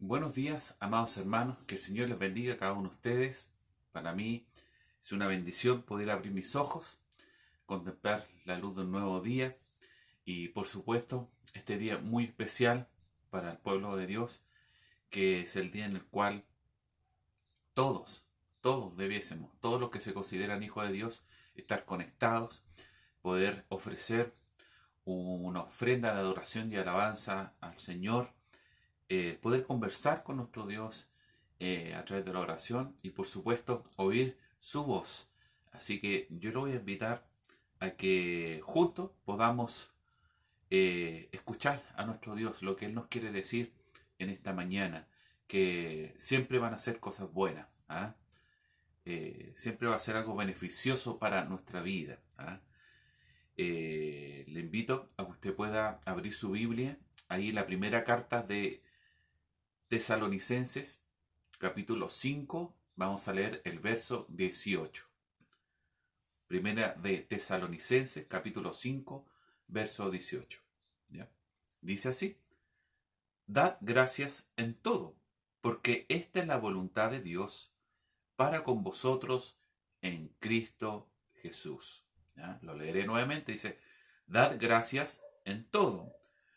Buenos días, amados hermanos, que el Señor les bendiga a cada uno de ustedes. Para mí es una bendición poder abrir mis ojos, contemplar la luz de un nuevo día y por supuesto este día muy especial para el pueblo de Dios, que es el día en el cual todos, todos debiésemos, todos los que se consideran hijos de Dios, estar conectados, poder ofrecer una ofrenda de adoración y alabanza al Señor, poder conversar con nuestro Dios a través de la oración y por supuesto oír su voz. Así que yo lo voy a invitar a que juntos podamos escuchar a nuestro Dios lo que Él nos quiere decir en esta mañana, que siempre van a ser cosas buenas, ¿ah? Siempre va a ser algo beneficioso para nuestra vida, ¿ah? Le invito a que usted pueda abrir su Biblia ahí en la primera carta de Tesalonicenses, capítulo 5, vamos a leer el verso 18. Primera de Tesalonicenses, capítulo 5, verso 18. ¿Ya? Dice así: Dad gracias en todo, porque esta es la voluntad de Dios para con vosotros en Cristo Jesús. ¿Ya? Lo leeré nuevamente, dice: Dad gracias en todo,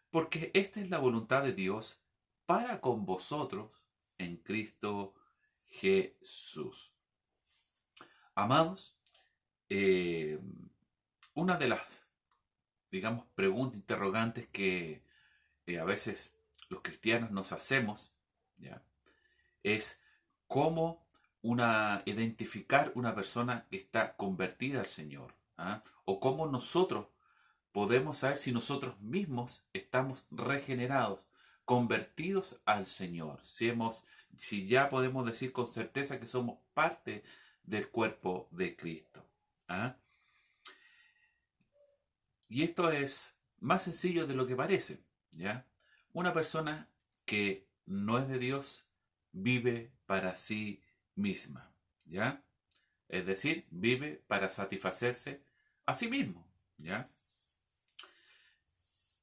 porque esta es la voluntad de Dios para con vosotros en Cristo Jesús. Amados, eh, una de las, digamos, preguntas interrogantes que a veces los cristianos nos hacemos, ¿ya? Es cómo identificar una persona que está convertida al Señor, ¿ah? O cómo nosotros podemos saber si nosotros mismos estamos regenerados, convertidos al Señor, si ya podemos decir con certeza que somos parte del cuerpo de Cristo. ¿Ah? Y esto es más sencillo de lo que parece, ¿ya? Una persona que no es de Dios vive para sí misma, ¿ya? Es decir, vive para satisfacerse a sí mismo, ¿ya?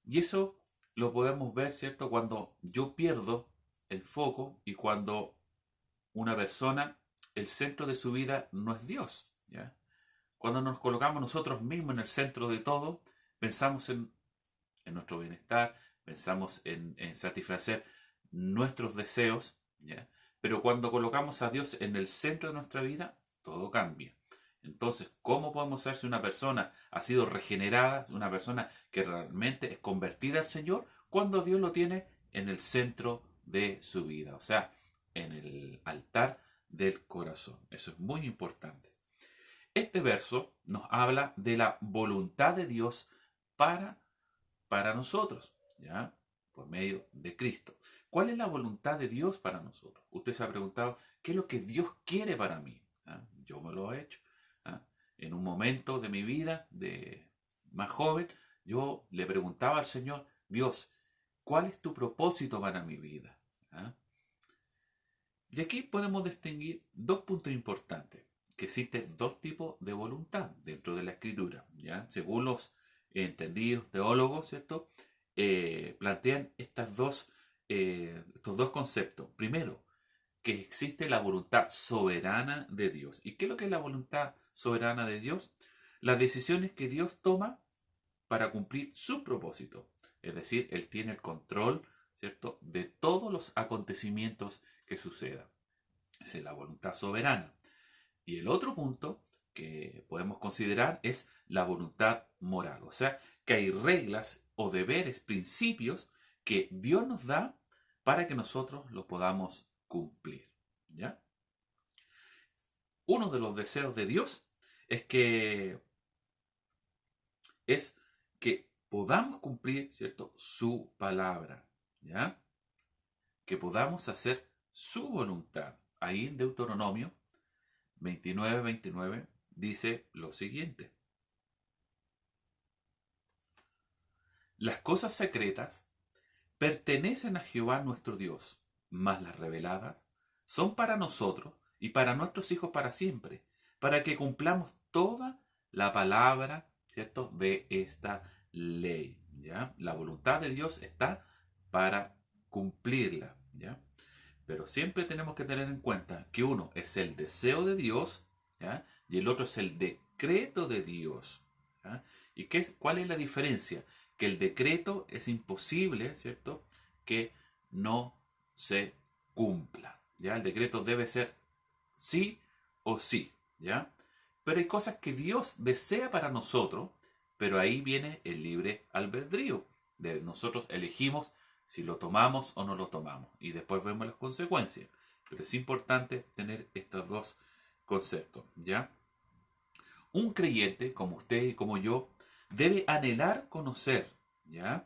Y eso lo podemos ver, ¿cierto? Cuando yo pierdo el foco y cuando una persona, el centro de su vida no es Dios, ¿ya? Cuando nos colocamos nosotros mismos en el centro de todo, pensamos en nuestro bienestar, pensamos en satisfacer nuestros deseos, ¿ya? Pero cuando colocamos a Dios en el centro de nuestra vida, todo cambia. Entonces, ¿cómo podemos saber si una persona ha sido regenerada, una persona que realmente es convertida al Señor, cuando Dios lo tiene en el centro de su vida? O sea, en el altar del corazón. Eso es muy importante. Este verso nos habla de la voluntad de Dios para, para nosotros, ¿ya? Por medio de Cristo. ¿Cuál es la voluntad de Dios para nosotros? Usted se ha preguntado, ¿qué es lo que Dios quiere para mí? ¿Ah? Yo me lo he hecho. ¿Ah? En un momento de mi vida, de más joven, yo le preguntaba al Señor: Dios, ¿cuál es tu propósito para mi vida? ¿Ah? Y aquí podemos distinguir dos puntos importantes, que existen dos tipos de voluntad dentro de la escritura, ¿ya? Según los entendidos teólogos, ¿cierto? Plantean estos dos conceptos. Primero, que existe la voluntad soberana de Dios. ¿Y qué es lo que es la voluntad soberana de Dios? Las decisiones que Dios toma para cumplir su propósito. Es decir, Él tiene el control, ¿cierto?, de todos los acontecimientos que sucedan. Esa es la voluntad soberana. Y el otro punto que podemos considerar es la voluntad moral. O sea, que hay reglas o deberes, principios que Dios nos da para que nosotros los podamos cumplir. ¿Ya? Uno de los deseos de Dios es es que podamos cumplir, ¿cierto?, su palabra, ¿ya? Que podamos hacer su voluntad. Ahí en Deuteronomio 29:29 dice lo siguiente: Las cosas secretas pertenecen a Jehová nuestro Dios, mas las reveladas son para nosotros y para nuestros hijos para siempre, para que cumplamos toda la palabra, ¿cierto?, de esta ley, ¿ya? La voluntad de Dios está para cumplirla, ¿ya? Pero siempre tenemos que tener en cuenta que uno es el deseo de Dios, ¿ya? Y el otro es el decreto de Dios, ¿ya? ¿Y cuál es la diferencia? Que el decreto es imposible, ¿cierto?, que no se cumpla, ¿ya? El decreto debe ser sí o sí, ¿ya? Pero hay cosas que Dios desea para nosotros, pero ahí viene el libre albedrío. Nosotros elegimos si lo tomamos o no lo tomamos. Y después vemos las consecuencias. Pero es importante tener estos dos conceptos, ¿ya? Un creyente, como usted y como yo, debe anhelar conocer, ¿ya?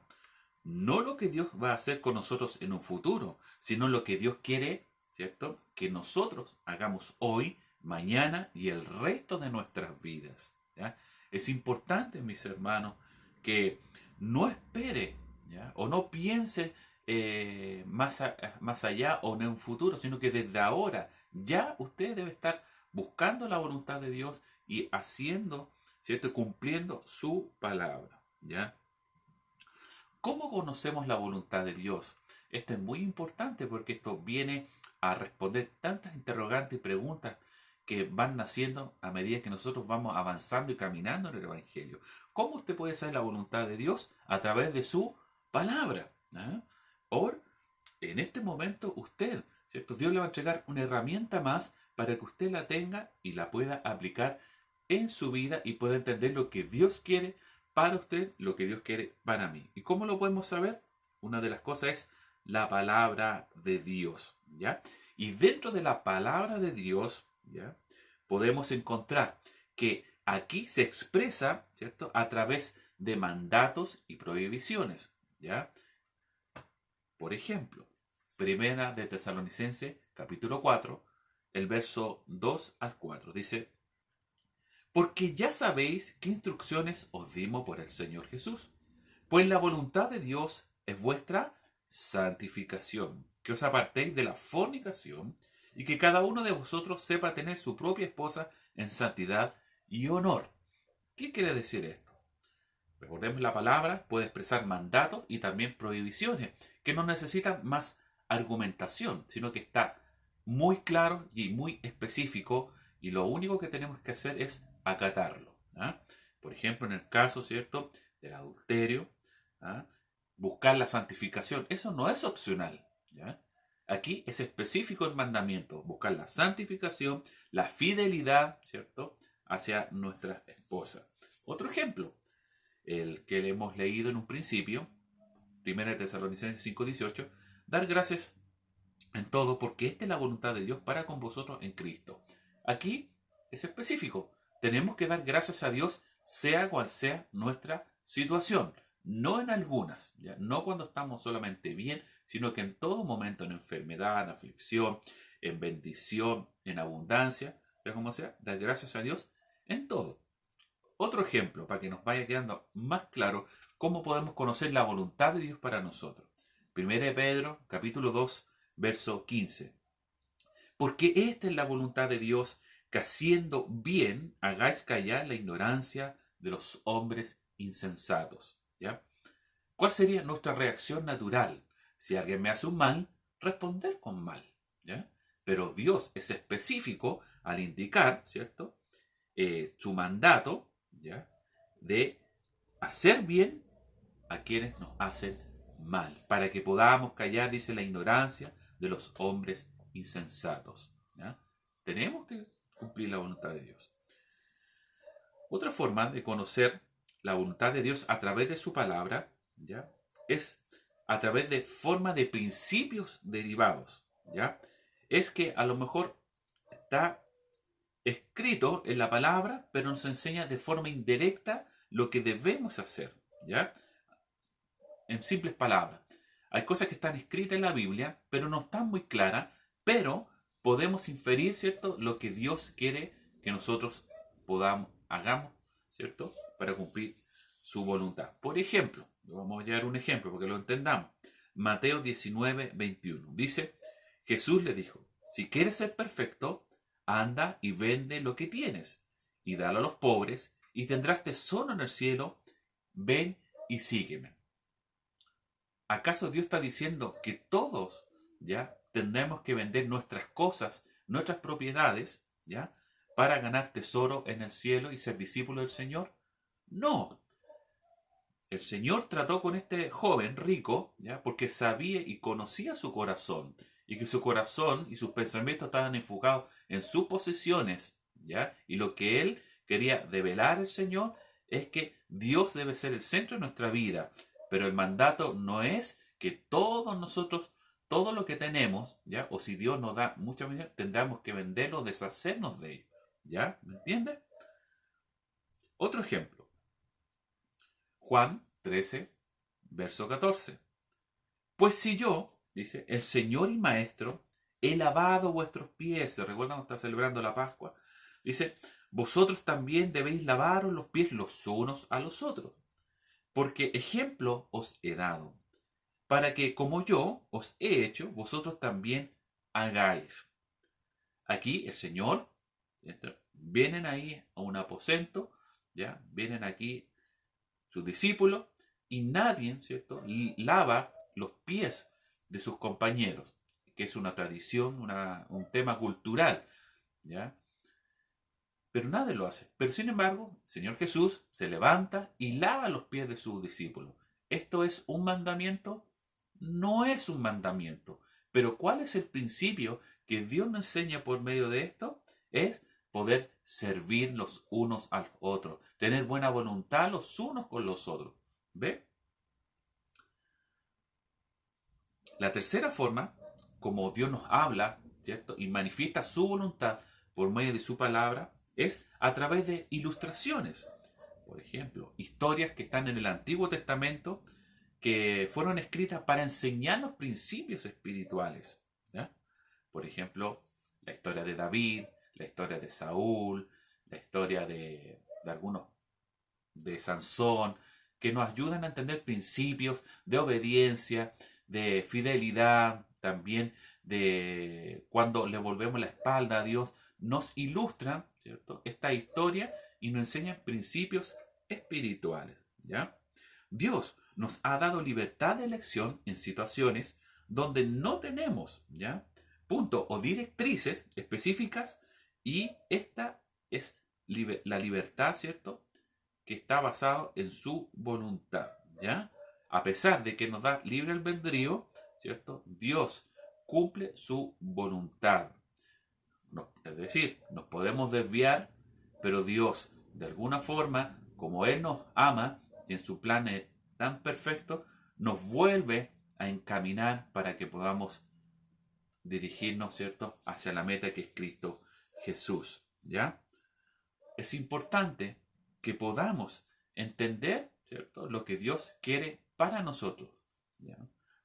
No lo que Dios va a hacer con nosotros en un futuro, sino lo que Dios quiere, ¿cierto?, que nosotros hagamos hoy, mañana y el resto de nuestras vidas, ¿ya? Es importante, mis hermanos, que no espere, ¿ya?, o no piense más allá o en un futuro, sino que desde ahora ya usted debe estar buscando la voluntad de Dios y haciendo, ¿cierto?, cumpliendo su palabra, ¿ya? ¿Cómo conocemos la voluntad de Dios? Esto es muy importante porque esto viene a responder tantas interrogantes y preguntas que van naciendo a medida que nosotros vamos avanzando y caminando en el Evangelio. ¿Cómo usted puede saber la voluntad de Dios? A través de su palabra, ¿ah? Or, en este momento usted, ¿cierto?, Dios le va a entregar una herramienta más para que usted la tenga y la pueda aplicar en su vida y pueda entender lo que Dios quiere para usted, lo que Dios quiere para mí. ¿Y cómo lo podemos saber? Una de las cosas es la palabra de Dios, ¿ya? Y dentro de la palabra de Dios, ¿ya?, podemos encontrar que aquí se expresa, ¿cierto?, a través de mandatos y prohibiciones, ¿ya? Por ejemplo, Primera de Tesalonicenses, capítulo 4, el verso 2 al 4, dice: porque ya sabéis qué instrucciones os dimos por el Señor Jesús. Pues la voluntad de Dios es vuestra santificación, que os apartéis de la fornicación y que cada uno de vosotros sepa tener su propia esposa en santidad y honor. ¿Qué quiere decir esto? Recordemos, la palabra puede expresar mandatos y también prohibiciones, que no necesitan más argumentación, sino que está muy claro y muy específico, y lo único que tenemos que hacer es acatarlo, ¿ah? Por ejemplo, en el caso, ¿cierto?, del adulterio, ¿ah?, buscar la santificación, eso no es opcional, ¿ya? Aquí es específico el mandamiento, buscar la santificación, la fidelidad, ¿cierto?, hacia nuestra esposa. Otro ejemplo, el que le hemos leído en un principio, 1 Tesalonicenses 5:18, dar gracias en todo porque esta es la voluntad de Dios para con vosotros en Cristo. Aquí es específico, tenemos que dar gracias a Dios sea cual sea nuestra situación, no en algunas, ¿ya?, no cuando estamos solamente bien, sino que en todo momento, en enfermedad, en aflicción, en bendición, en abundancia, sea como sea, dar gracias a Dios en todo. Otro ejemplo, para que nos vaya quedando más claro cómo podemos conocer la voluntad de Dios para nosotros. 1 Pedro, capítulo 2, verso 15. Porque esta es la voluntad de Dios, que haciendo bien hagáis callar la ignorancia de los hombres insensatos, ¿ya? ¿Cuál sería nuestra reacción natural? Si alguien me hace un mal, responder con mal, ¿ya? Pero Dios es específico al indicar, ¿cierto?, su mandato, ¿ya?, de hacer bien a quienes nos hacen mal, para que podamos callar, dice, la ignorancia de los hombres insensatos, ¿ya? Tenemos que cumplir la voluntad de Dios. Otra forma de conocer la voluntad de Dios a través de su palabra, ¿ya?, es a través de forma de principios derivados, ¿ya? Es que a lo mejor está escrito en la palabra, pero nos enseña de forma indirecta lo que debemos hacer, ¿ya? En simples palabras, hay cosas que están escritas en la Biblia, pero no están muy claras, pero podemos inferir, ¿cierto?, lo que Dios quiere que nosotros hagamos, ¿cierto?, para cumplir su voluntad. Por ejemplo, vamos a llevar un ejemplo porque lo entendamos. Mateo 19:21 dice: Jesús le dijo, si quieres ser perfecto, anda y vende lo que tienes y dalo a los pobres y tendrás tesoro en el cielo. Ven y sígueme. ¿Acaso Dios está diciendo que todos ya tendremos que vender nuestras cosas, nuestras propiedades, ¿ya? Para ganar tesoro en el cielo y ser discípulo del Señor. No. El Señor trató con este joven rico, ¿ya? Porque sabía y conocía su corazón, y que su corazón y sus pensamientos estaban enfocados en sus posesiones, ¿ya? Y lo que él quería develar al Señor es que Dios debe ser el centro de nuestra vida, pero el mandato no es que todos nosotros, todo lo que tenemos, ¿ya? O si Dios nos da mucha medida, tendremos que venderlo, deshacernos de ello, ¿ya? ¿Me entiendes? Otro ejemplo. Juan 13, verso 14. Pues si yo, dice, el Señor y Maestro, he lavado vuestros pies, ¿se recuerdan cuando está celebrando la Pascua? Dice, vosotros también debéis lavaros los pies los unos a los otros, porque ejemplo os he dado, para que como yo os he hecho, vosotros también hagáis. Aquí el Señor, vienen ahí a un aposento, ya, vienen aquí sus discípulos, y nadie, ¿cierto?, lava los pies de sus compañeros, que es una tradición, un tema cultural, ¿ya? Pero nadie lo hace. Pero sin embargo, el Señor Jesús se levanta y lava los pies de sus discípulos. ¿Esto es un mandamiento? No es un mandamiento. Pero ¿cuál es el principio que Dios nos enseña por medio de esto? Es poder servir los unos a los otros, tener buena voluntad los unos con los otros. ¿Ve? La tercera forma, como Dios nos habla, ¿cierto? Y manifiesta su voluntad por medio de su palabra, es a través de ilustraciones. Por ejemplo, historias que están en el Antiguo Testamento que fueron escritas para enseñarnos principios espirituales, ¿ya? Por ejemplo, la historia de David, la historia de Saúl, la historia de algunos, de Sansón, que nos ayudan a entender principios de obediencia, de fidelidad, también de cuando le volvemos la espalda a Dios, nos ilustran, ¿cierto?, esta historia y nos enseñan principios espirituales, ¿ya? Dios nos ha dado libertad de elección en situaciones donde no tenemos, ¿ya?, punto o directrices específicas, y esta es la libertad, ¿cierto?, que está basado en su voluntad, ¿ya? A pesar de que nos da libre albedrío, ¿cierto?, Dios cumple su voluntad. Es decir, nos podemos desviar, pero Dios, de alguna forma, como Él nos ama y en su plan es tan perfecto, nos vuelve a encaminar para que podamos dirigirnos, ¿cierto?, hacia la meta que es Cristo Jesús, ¿ya? Es importante que podamos entender, ¿cierto?, lo que Dios quiere para nosotros, ¿ya?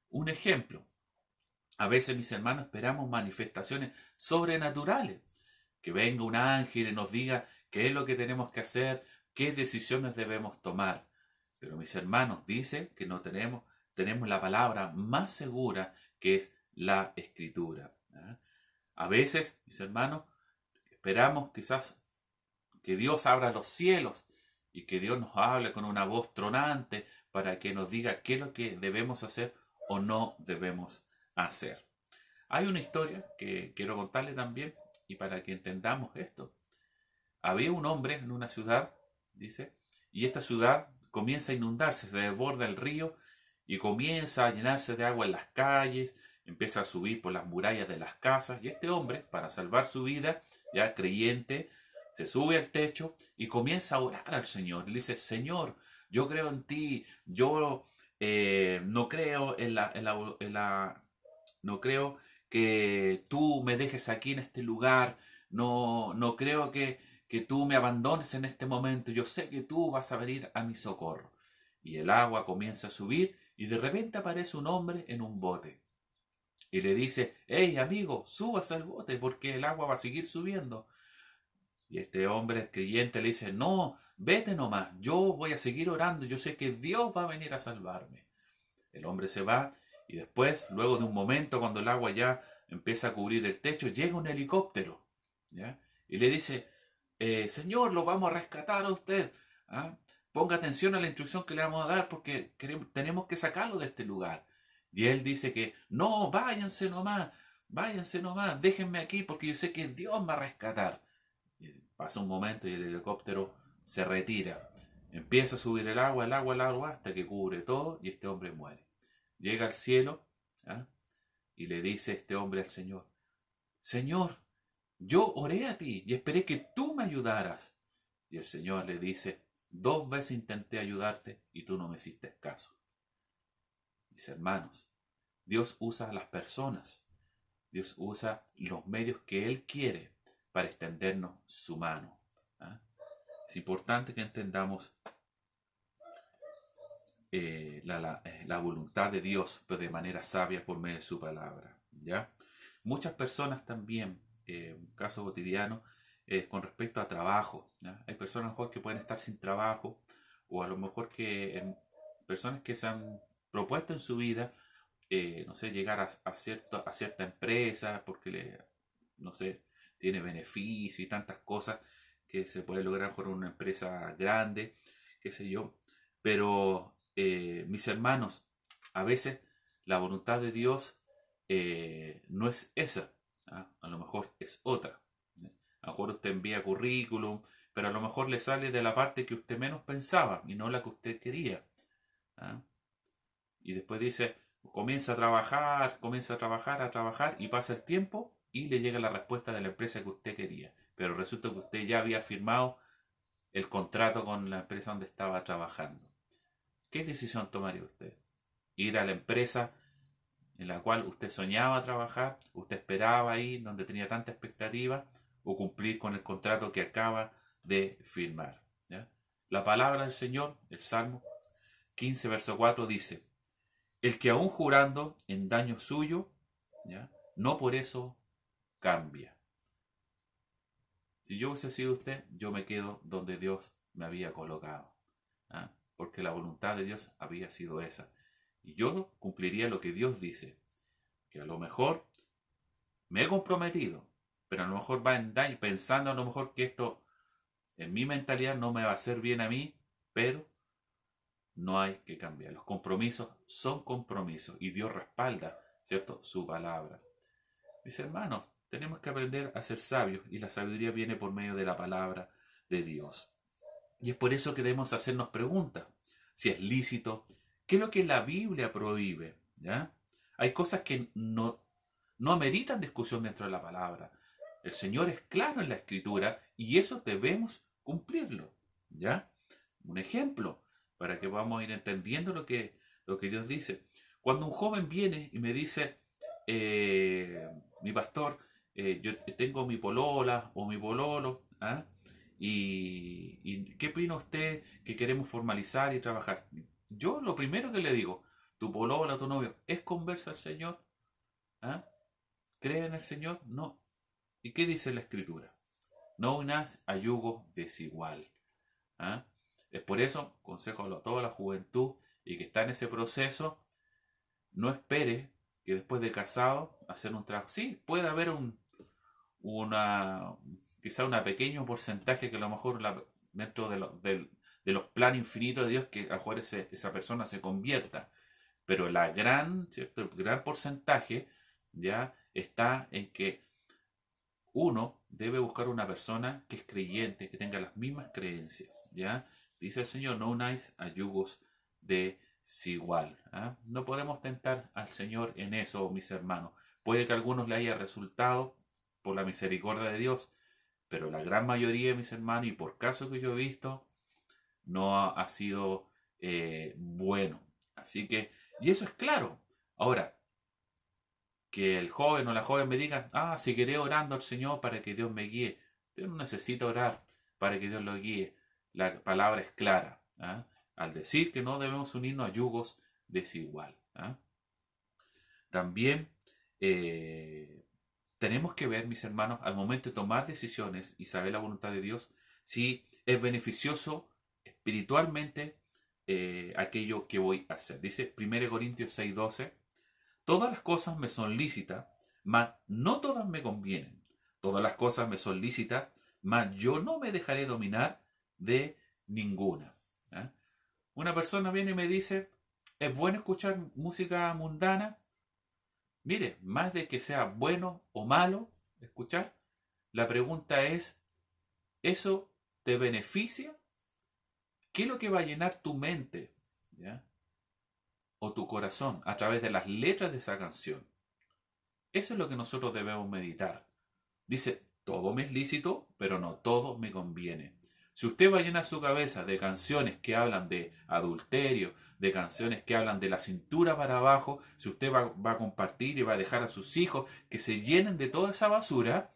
Un ejemplo. A veces, mis hermanos, esperamos manifestaciones sobrenaturales. Que venga un ángel y nos diga qué es lo que tenemos que hacer, qué decisiones debemos tomar. Pero, mis hermanos, dice que no tenemos la palabra más segura, que es la Escritura, ¿ya? A veces, mis hermanos, esperamos quizás que Dios abra los cielos y que Dios nos hable con una voz tronante para que nos diga qué es lo que debemos hacer o no debemos hacer. Hay una historia que quiero contarle también, y para que entendamos esto. Había un hombre en una ciudad, dice, y esta ciudad comienza a inundarse, se desborda el río y comienza a llenarse de agua en las calles, empieza a subir por las murallas de las casas, y este hombre, para salvar su vida, ya creyente, se sube al techo y comienza a orar al Señor. Le dice: Señor, yo creo en ti, yo no creo no creo que tú me dejes aquí en este lugar, no creo que tú me abandones en este momento, yo sé que tú vas a venir a mi socorro. Y el agua comienza a subir y de repente aparece un hombre en un bote. Y le dice: hey amigo, subas al bote porque el agua va a seguir subiendo. Y este hombre creyente le dice: no, vete nomás, yo voy a seguir orando, yo sé que Dios va a venir a salvarme. El hombre se va y después, luego de un momento, cuando el agua ya empieza a cubrir el techo, llega un helicóptero, ¿ya? Y le dice: Señor, lo vamos a rescatar a usted, ¿ah? Ponga atención a la instrucción que le vamos a dar porque tenemos que sacarlo de este lugar. Y él dice que no, váyanse nomás, váyanse nomás, déjenme aquí porque yo sé que Dios me va a rescatar. Y pasa un momento y el helicóptero se retira. Empieza a subir el agua, hasta que cubre todo y este hombre muere. Llega al cielo, ¿ah? Y le dice este hombre al Señor, Señor, yo oré a ti y esperé que tú me ayudaras. Y el Señor le dice, 2 veces intenté ayudarte y tú no me hiciste caso. Mis hermanos, Dios usa a las personas, Dios usa los medios que Él quiere para extendernos su mano. ¿Ah? Es importante que entendamos la voluntad de Dios, pero de manera sabia por medio de su palabra. ¿Ya? Muchas personas también, un caso cotidiano, con respecto a trabajo. ¿Ya? Hay personas a lo mejor que pueden estar sin trabajo, o a lo mejor que personas que se han propuesto en su vida, no sé, llegar a cierta empresa porque no sé, tiene beneficio y tantas cosas que se puede lograr con una empresa grande, qué sé yo. Pero, mis hermanos, a veces la voluntad de Dios no es esa, ¿ah? A lo mejor es otra. ¿Eh? A lo mejor usted envía currículum, pero a lo mejor le sale de la parte que usted menos pensaba y no la que usted quería. ¿Ah? Y después dice, comienza a trabajar y pasa el tiempo y le llega la respuesta de la empresa que usted quería. Pero resulta que usted ya había firmado el contrato con la empresa donde estaba trabajando. ¿Qué decisión tomaría usted? ¿Ir a la empresa en la cual usted soñaba trabajar, usted esperaba ahí, donde tenía tanta expectativa, o cumplir con el contrato que acaba de firmar? ¿Ya? La palabra del Señor, el Salmo 15, verso 4 dice, el que aún jurando en daño suyo, ¿ya? No por eso cambia. Si yo hubiese sido usted, yo me quedo donde Dios me había colocado. ¿Ah? Porque la voluntad de Dios había sido esa. Y yo cumpliría lo que Dios dice. Que a lo mejor me he comprometido, pero a lo mejor va en daño, pensando a lo mejor que esto en mi mentalidad no me va a hacer bien a mí, pero no hay que cambiar. Los compromisos son compromisos y Dios respalda, ¿cierto?, su palabra. Mis hermanos, tenemos que aprender a ser sabios y la sabiduría viene por medio de la palabra de Dios. Y es por eso que debemos hacernos preguntas. Si es lícito, ¿qué es lo que la Biblia prohíbe? ¿Ya? Hay cosas que no ameritan discusión dentro de la palabra. El Señor es claro en la Escritura y eso debemos cumplirlo. ¿Ya? Un ejemplo, para que vamos a ir entendiendo lo que Dios dice. Cuando un joven viene y me dice, mi pastor, yo tengo mi polola o mi pololo, ¿ah? Y ¿qué opina usted que queremos formalizar y trabajar? Yo lo primero que le digo, tu polola, tu novio, ¿es conversa al Señor? ¿Ah? ¿Cree en el Señor? No. ¿Y qué dice la Escritura? No unas a yugo desigual. ¿Ah? Es por eso, consejo a toda la juventud y que está en ese proceso, no espere que después de casado hacer un trabajo. Sí, puede haber una quizá un pequeño porcentaje que a lo mejor dentro de los planes infinitos de Dios que a lo mejor esa persona se convierta. Pero ¿cierto? El gran porcentaje ya está en que uno debe buscar una persona que es creyente, que tenga las mismas creencias. ¿Ya? Dice el Señor, no unáis a yugos desigual. ¿Ah? No podemos tentar al Señor en eso, mis hermanos. Puede que a algunos le haya resultado por la misericordia de Dios, pero la gran mayoría, mis hermanos, y por casos que yo he visto, no ha sido bueno. Así que, y eso es claro. Ahora, que el joven o la joven me diga, seguiré orando al Señor para que Dios me guíe. Usted no necesita orar para que Dios lo guíe. La palabra es clara. ¿Ah? Al decir que no debemos unirnos a yugos desigual. ¿Ah? También tenemos que ver, mis hermanos, al momento de tomar decisiones y saber la voluntad de Dios, si es beneficioso espiritualmente aquello que voy a hacer. Dice 1 Corintios 6:12, todas las cosas me son lícitas, mas no todas me convienen. Todas las cosas me son lícitas, mas yo no me dejaré dominar de ninguna. ¿Ah? Una persona viene y me dice, ¿es bueno escuchar música mundana? Mire, más de que sea bueno o malo escuchar, la pregunta es, ¿eso te beneficia? ¿Qué es lo que va a llenar tu mente? ¿Ya? O tu corazón a través de las letras de esa canción. Eso es lo que nosotros debemos meditar. Dice, todo me es lícito, pero no todo me conviene. Si usted va a llenar su cabeza de canciones que hablan de adulterio, de canciones que hablan de la cintura para abajo, si usted va a compartir y va a dejar a sus hijos que se llenen de toda esa basura,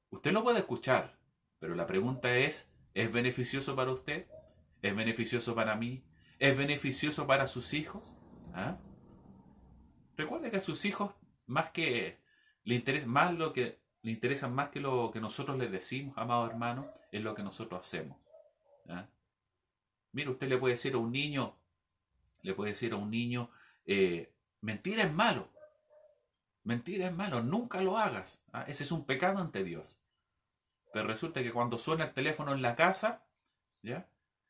usted lo puede escuchar, pero la pregunta ¿es beneficioso para usted? ¿Es beneficioso para mí? ¿Es beneficioso para sus hijos? ¿Ah? Recuerde que a sus hijos más que le interesa más lo que le interesan más que lo que nosotros les decimos, amado hermano, es lo que nosotros hacemos. ¿Ah? Mire, usted le puede decir a un niño, mentira es malo, nunca lo hagas. ¿Ah? Ese es un pecado ante Dios. Pero resulta que cuando suena el teléfono en la casa, ¿ya?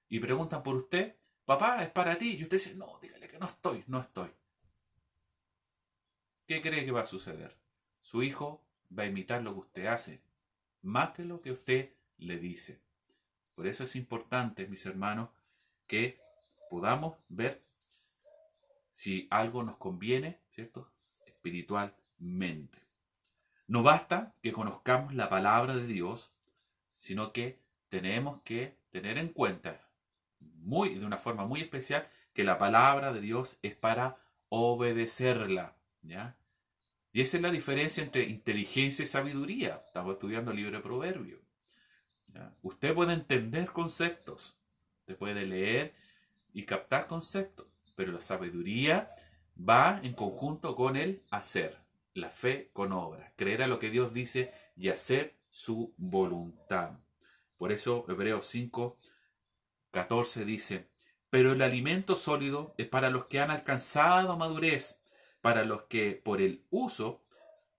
Y preguntan por usted, papá, es para ti. Y usted dice, no, dígale que no estoy. ¿Qué cree que va a suceder? Su hijo va a imitar lo que usted hace, más que lo que usted le dice. Por eso es importante, mis hermanos, que podamos ver si algo nos conviene, ¿cierto? Espiritualmente. No basta que conozcamos la palabra de Dios, sino que tenemos que tener en cuenta, de una forma muy especial, que la palabra de Dios es para obedecerla, ¿ya? Y esa es la diferencia entre inteligencia y sabiduría. Estamos estudiando el libro de Proverbios. ¿Ya? Usted puede entender conceptos, usted puede leer y captar conceptos, pero la sabiduría va en conjunto con el hacer, la fe con obra, creer a lo que Dios dice y hacer su voluntad. Por eso Hebreos 5:14 dice, pero el alimento sólido es para los que han alcanzado madurez, para los que por el uso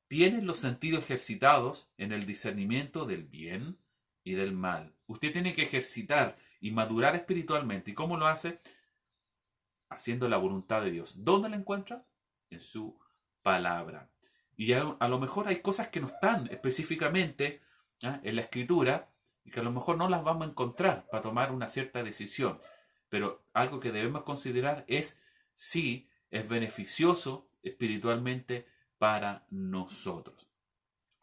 tienen los sentidos ejercitados en el discernimiento del bien y del mal. Usted tiene que ejercitar y madurar espiritualmente. ¿Y cómo lo hace? Haciendo la voluntad de Dios. ¿Dónde la encuentra? En su palabra. Y a lo mejor hay cosas que no están específicamente en la escritura y que a lo mejor no las vamos a encontrar para tomar una cierta decisión. Pero algo que debemos considerar es si es beneficioso espiritualmente para nosotros.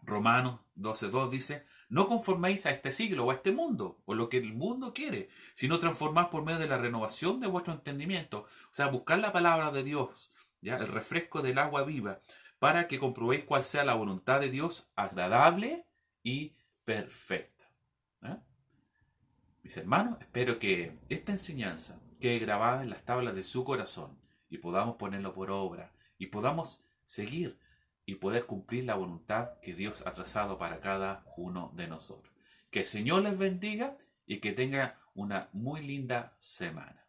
Romanos 12:2 dice, no conforméis a este siglo o a este mundo, o lo que el mundo quiere, sino transformad por medio de la renovación de vuestro entendimiento. O sea, buscar la palabra de Dios, ¿ya? El refresco del agua viva, para que comprobéis cuál sea la voluntad de Dios agradable y perfecta. ¿Eh? Mis hermanos, espero que esta enseñanza quede grabada en las tablas de su corazón y podamos ponerlo por obra y podamos seguir y poder cumplir la voluntad que Dios ha trazado para cada uno de nosotros. Que el Señor les bendiga y que tenga una muy linda semana.